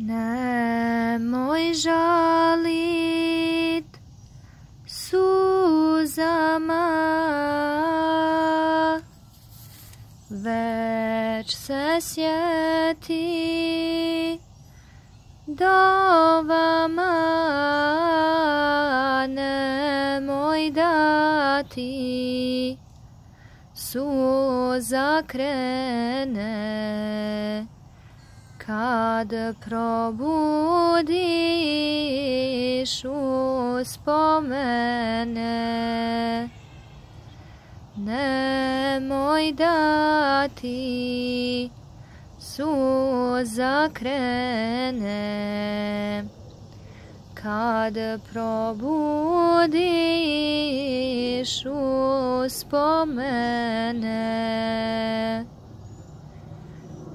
Nemoj žalit suzama, već se sjeti dovama. Nemoj da ti suza krene kad probudiš uspomene. Nemoj da ti suza krene kad probudiš uspomene.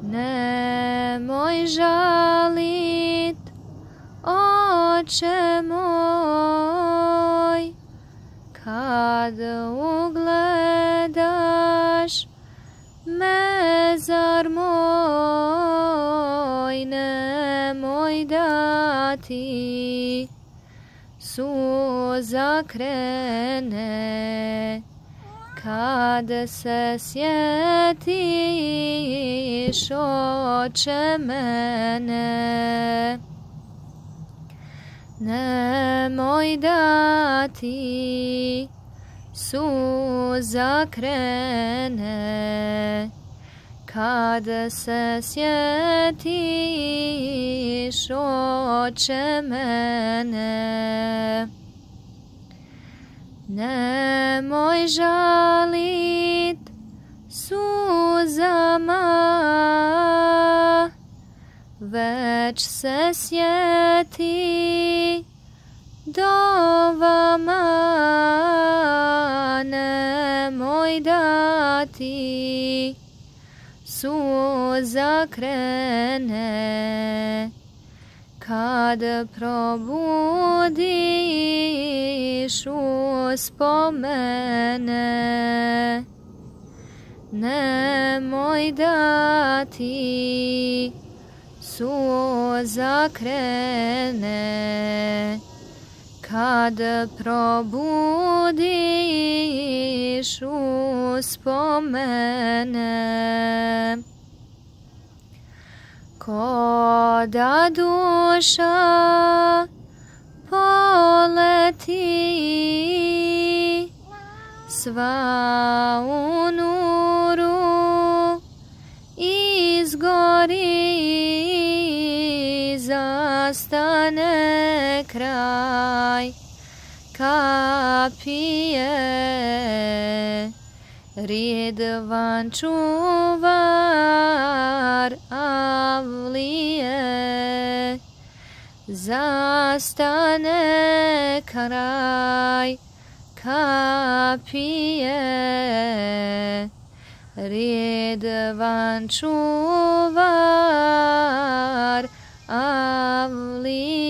Nemoj žalit, oče moj, kad ugledaš mezar moj. Nemoj da ti suza krene kad se sjetiš, oče mene. Nemoj da ti suza krene kad se sjetiš, oče mene. Nemoj žalit suzama, već se sjeti dovama. Nemoj da ti suza krene kad probudiš uspomene. Nemoj da ti suza krene kad probudiš uspomene. Ko da duša poleti, sva u nuru izgori, zastane kraj kapije. Ridvan čuvar avlije, zastane kraj kapije. Ridvan čuvar avlije.